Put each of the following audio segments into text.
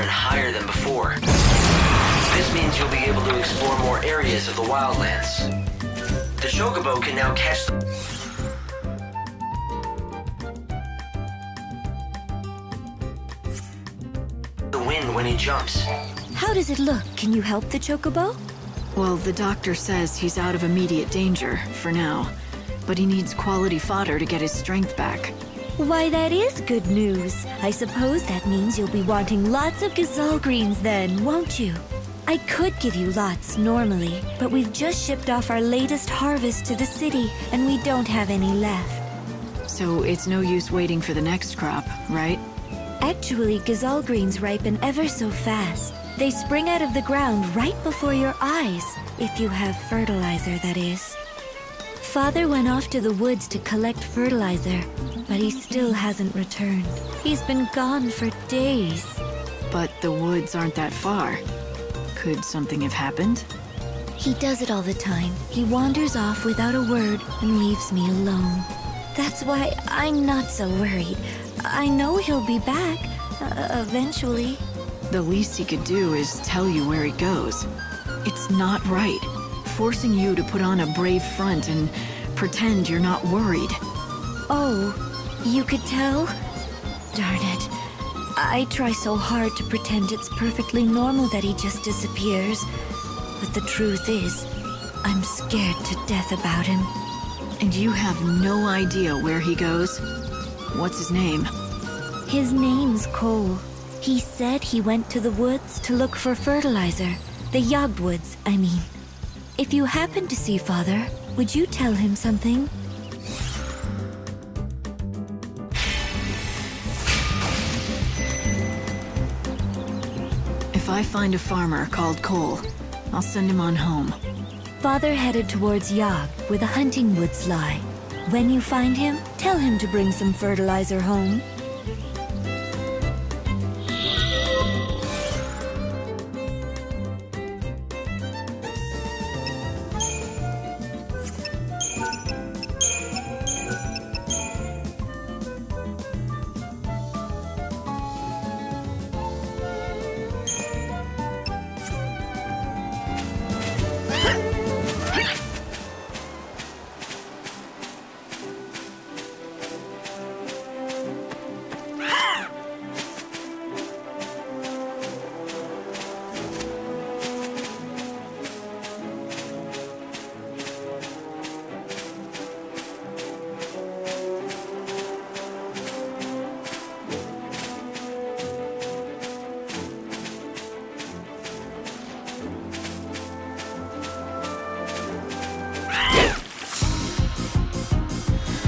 and higher than before. This means you'll be able to explore more areas of the wildlands. The chocobo can now catch the wind when he jumps. How does it look? Can you help the chocobo? Well, the doctor says he's out of immediate danger, for now. But he needs quality fodder to get his strength back. Why, that is good news. I suppose that means you'll be wanting lots of gazelle greens then, won't you? I could give you lots normally, but we've just shipped off our latest harvest to the city, and we don't have any left. So it's no use waiting for the next crop, right? Actually, gazelle greens ripen ever so fast. They spring out of the ground right before your eyes, if you have fertilizer, that is. Father went off to the woods to collect fertilizer, but he still hasn't returned. He's been gone for days. But the woods aren't that far. Could something have happened? He does it all the time. He wanders off without a word and leaves me alone. That's why I'm not so worried. I know he'll be back, eventually. The least he could do is tell you where he goes. It's not right. Forcing you to put on a brave front and pretend you're not worried. Oh, you could tell? Darn it. I try so hard to pretend it's perfectly normal that he just disappears. But the truth is, I'm scared to death about him. And you have no idea where he goes? What's his name? His name's Cole. He said he went to the woods to look for fertilizer. The Yogwoods, I mean. If you happen to see Father, would you tell him something? If I find a farmer called Cole, I'll send him on home. Father headed towards Yog, where the hunting woods lie. When you find him, tell him to bring some fertilizer home.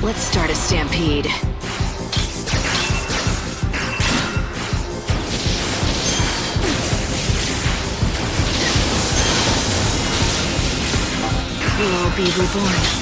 Let's start a stampede. We'll all be reborn.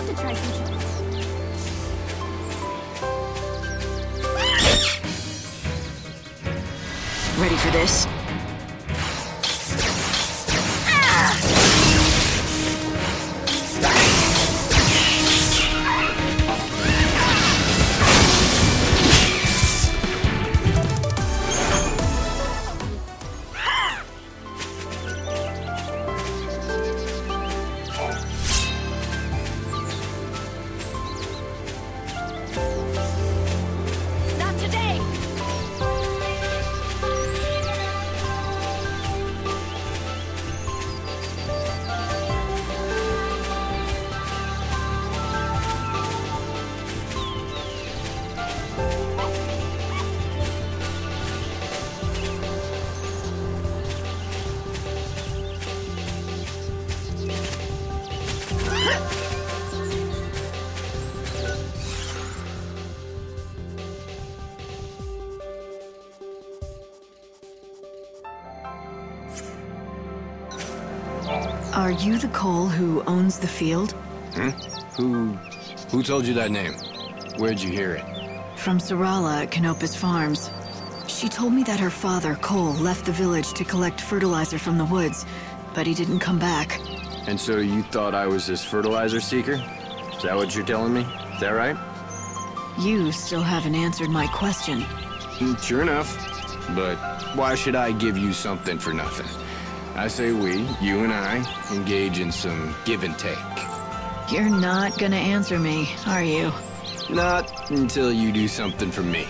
love to try some chips. Ready for this? Not today! Are you the Cole who owns the field? Who told you that name? Where'd you hear it? From Sarala at Canopus Farms. She told me that her father, Cole, left the village to collect fertilizer from the woods, but he didn't come back. And so you thought I was this fertilizer seeker? Is that what you're telling me? Is that right? You still haven't answered my question. Sure enough. But why should I give you something for nothing? I say we, you and I, engage in some give and take. You're not gonna answer me, are you? Not until you do something for me.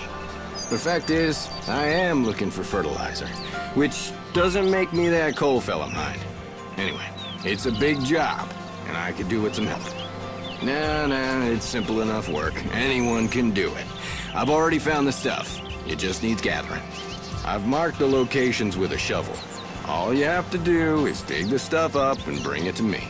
The fact is, I am looking for fertilizer, which doesn't make me that coal fella, mind. Anyway, it's a big job, and I could do with some help. Nah, it's simple enough work. Anyone can do it. I've already found the stuff. It just needs gathering. I've marked the locations with a shovel. All you have to do is dig the stuff up and bring it to me.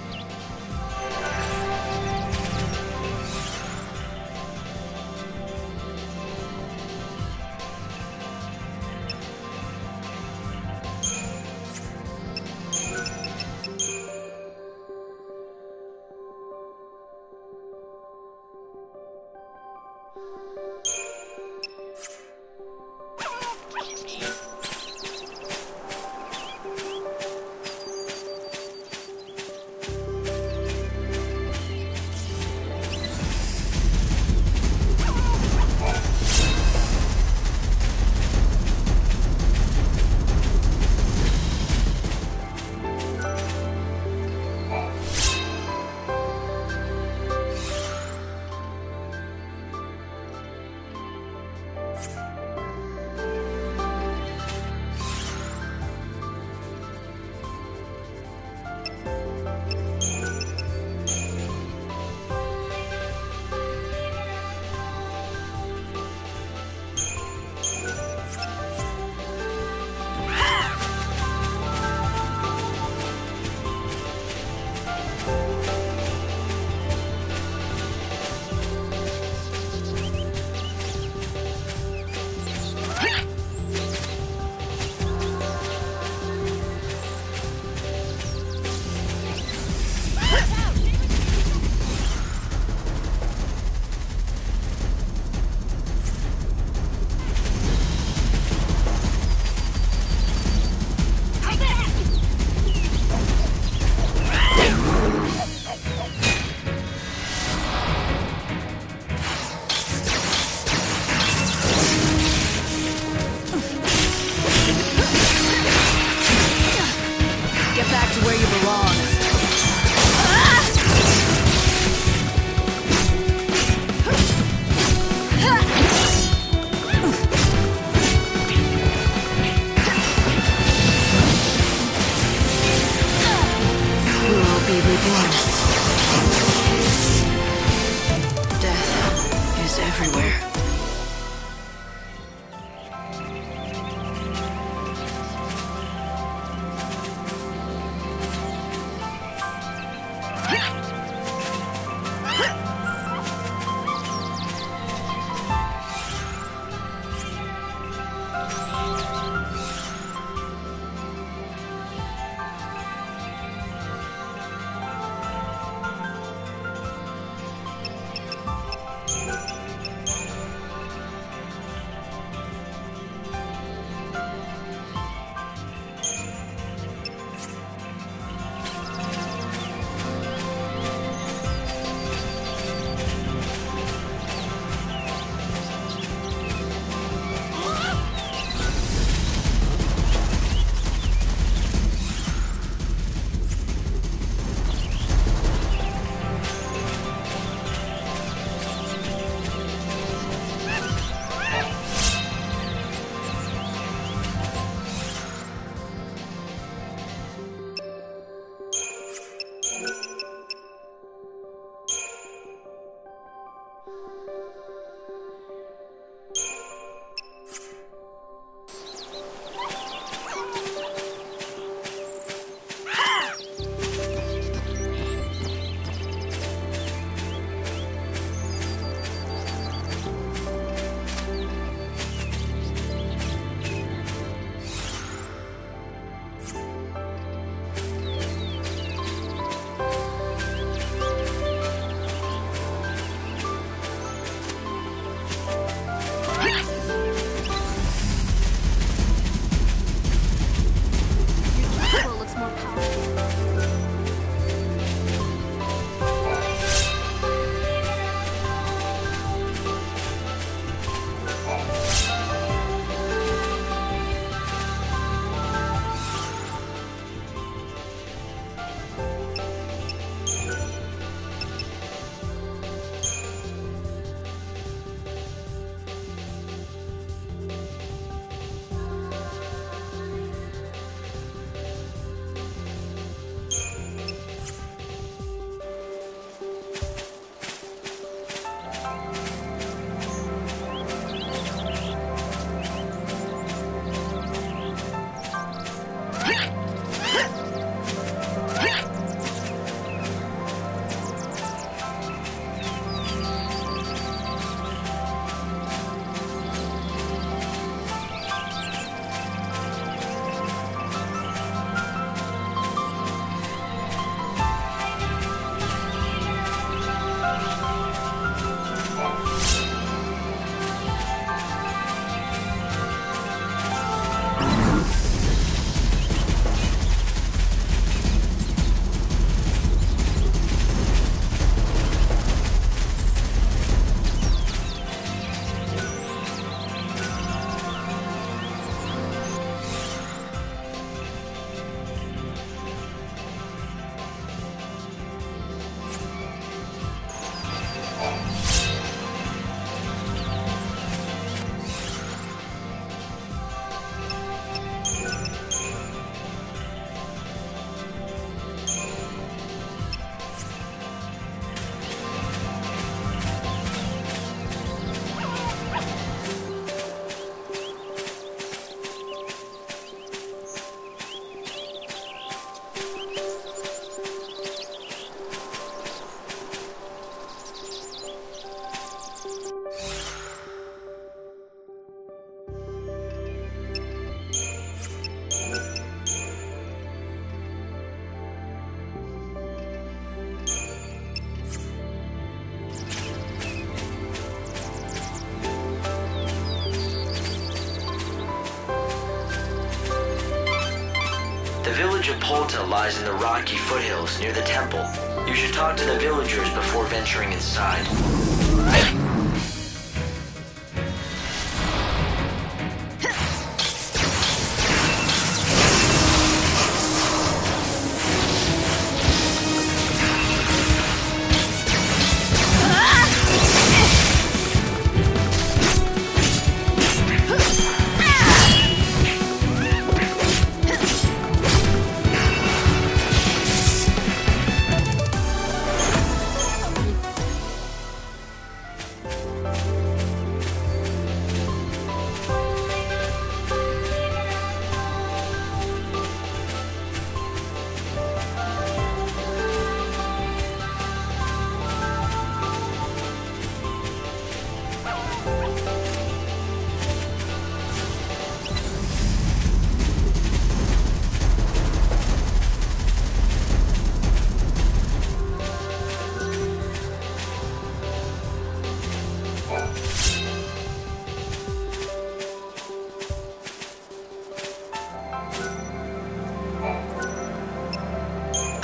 village of Polta lies in the rocky foothills near the temple. You should talk to the villagers before venturing inside.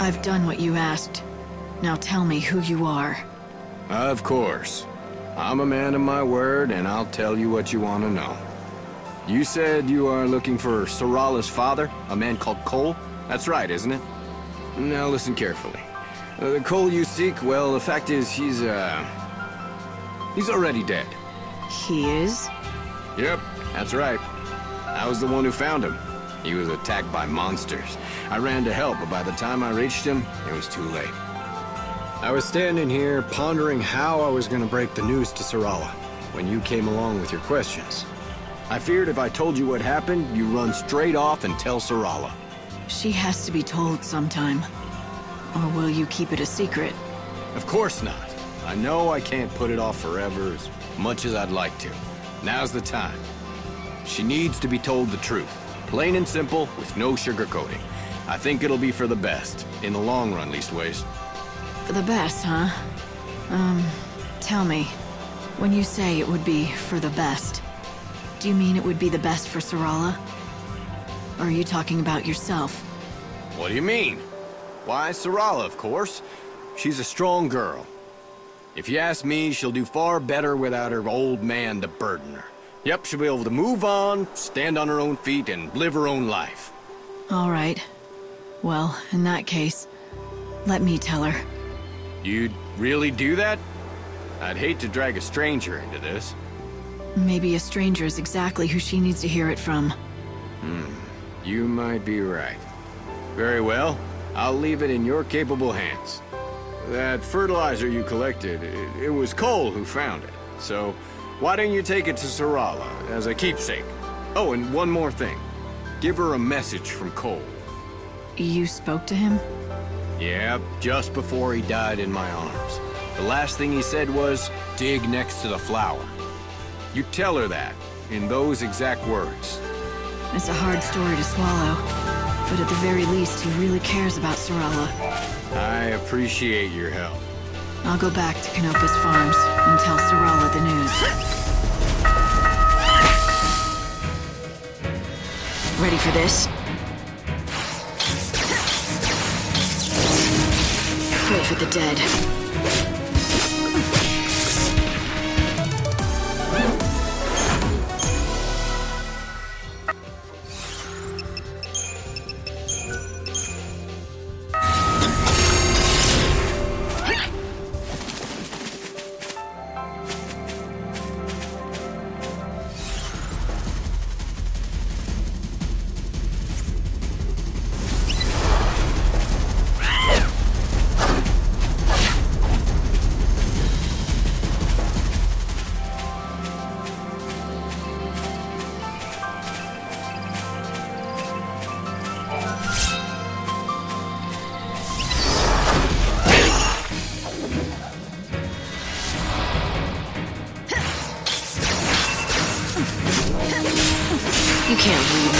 I've done what you asked. Now tell me who you are. Of course. I'm a man of my word, and I'll tell you what you want to know. You said you are looking for Sarala's father, a man called Cole? That's right, isn't it? Now listen carefully. The Cole you seek, well, the fact is he's already dead. He is? Yep, that's right. I was the one who found him. He was attacked by monsters. I ran to help, but by the time I reached him, it was too late. I was standing here pondering how I was going to break the news to Sarala when you came along with your questions. I feared if I told you what happened, you'd run straight off and tell Sarala. She has to be told sometime. Or will you keep it a secret? Of course not. I know I can't put it off forever as much as I'd like to. Now's the time. She needs to be told the truth. Plain and simple, with no sugarcoating. I think it'll be for the best. In the long run, leastways. For the best, huh? Tell me. When you say it would be for the best, do you mean it would be the best for Sarala? Or are you talking about yourself? What do you mean? Why, Sarala, of course. She's a strong girl. If you ask me, she'll do far better without her old man to burden her. Yep, she'll be able to move on, stand on her own feet, and live her own life. All right. Well, in that case, let me tell her. You'd really do that? I'd hate to drag a stranger into this. Maybe a stranger is exactly who she needs to hear it from. You might be right. Very well. I'll leave it in your capable hands. That fertilizer you collected, it was Cole who found it. So, why don't you take it to Sarala as a keepsake? Oh, and one more thing. Give her a message from Cole. You spoke to him? Yeah, just before he died in my arms. The last thing he said was, dig next to the flower. You tell her that, in those exact words. It's a hard story to swallow, but at the very least, he really cares about Sarala. I appreciate your help. I'll go back to Canopus Farms and tell Sarala the news. Ready for this? Pray for the dead. You can't leave me.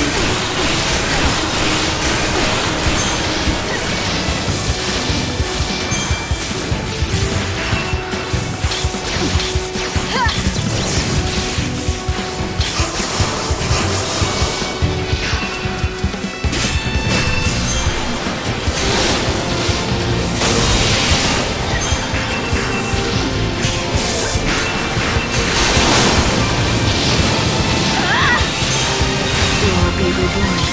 born.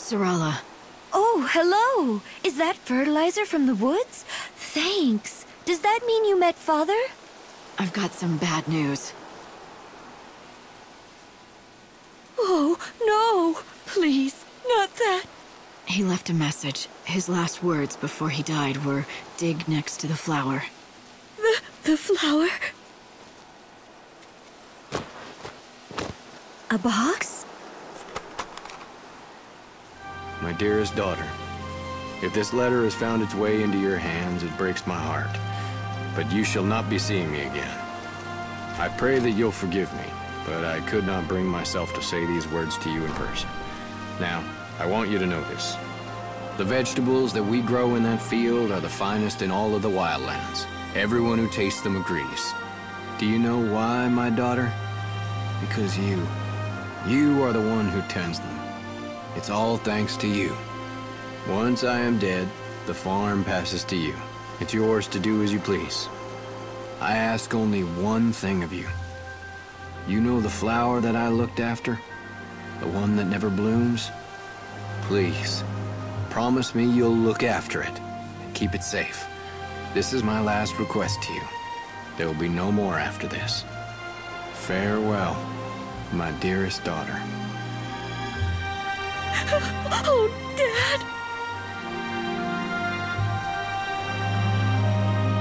Sarala. Oh, hello! Is that fertilizer from the woods? Thanks. Does that mean you met Father? I've got some bad news. Oh, no! Please, not that. He left a message. His last words before he died were, "Dig next to the flower." The flower? A box? My dearest daughter, if this letter has found its way into your hands, it breaks my heart. But you shall not be seeing me again. I pray that you'll forgive me, but I could not bring myself to say these words to you in person. Now, I want you to know this. The vegetables that we grow in that field are the finest in all of the wildlands. Everyone who tastes them agrees. Do you know why, my daughter? Because you are the one who tends them. It's all thanks to you. Once I am dead, the farm passes to you. It's yours to do as you please. I ask only one thing of you. You know the flower that I looked after? The one that never blooms? Please, promise me you'll look after it and keep it safe. This is my last request to you. There will be no more after this. Farewell, my dearest daughter. Oh, Dad!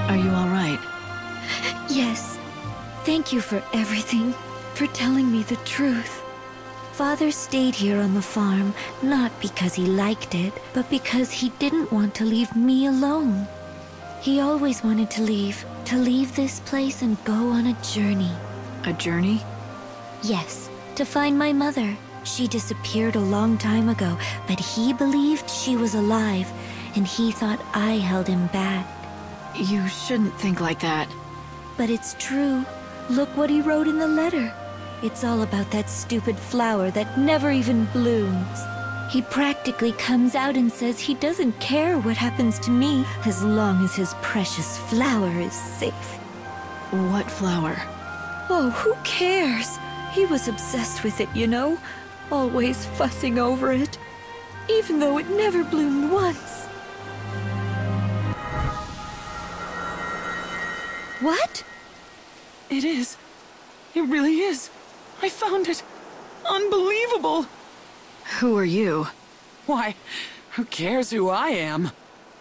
Are you all right? Yes. Thank you for everything, for telling me the truth. Father stayed here on the farm, not because he liked it, but because he didn't want to leave me alone. He always wanted to leave this place and go on a journey. A journey? Yes, to find my mother. She disappeared a long time ago, but he believed she was alive, and he thought I held him back. You shouldn't think like that. But it's true. Look what he wrote in the letter. It's all about that stupid flower that never even blooms. He practically comes out and says he doesn't care what happens to me as long as his precious flower is safe. What flower? Oh, who cares? He was obsessed with it, you know? Always fussing over it. even though it never bloomed once. What? It is. It really is. I found it. Unbelievable. Who are you? Why, who cares who I am?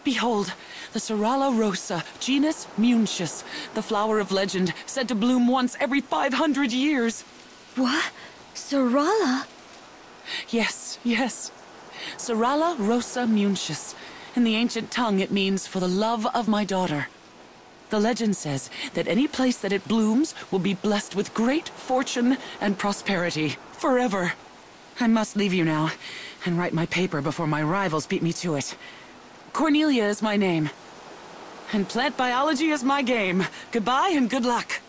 Behold, the Sorala rosa, genus Muntius, the flower of legend, said to bloom once every 500 years. What? Sorala? Yes, yes. Sorala rosa Muntius. In the ancient tongue, it means for the love of my daughter. The legend says that any place that it blooms will be blessed with great fortune and prosperity forever. I must leave you now and write my paper before my rivals beat me to it. Cornelia is my name, and plant biology is my game. Goodbye and good luck.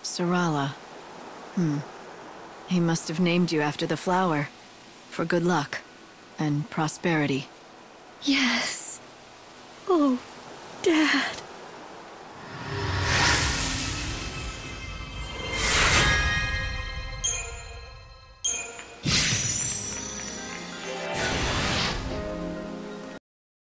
Sorala. He must have named you after the flower. For good luck and prosperity. Yes. Oh, Dad.